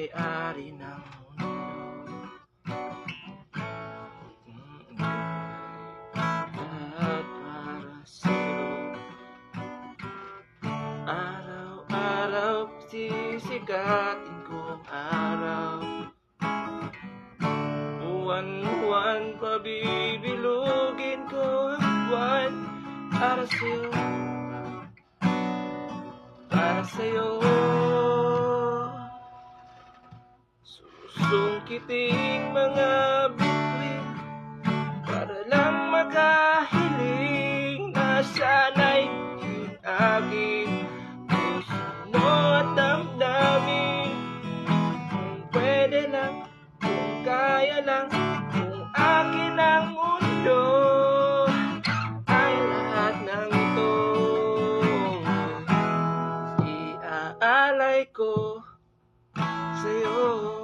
may-ari ng mundo. Lahat para sa'yo. Araw-araw sisikatin kong araw. Buwan-buwan pabibilugin ko ang buwan. Para sa'yo, para sa'yo. Susungkiting mga bituin para lang makahiling na sana'y maging aking puso mo at damdamin. Kung pwede lang, kung kaya lang, kung akin ang mundo, ang lahat ng ito iaalay ko sa'yo.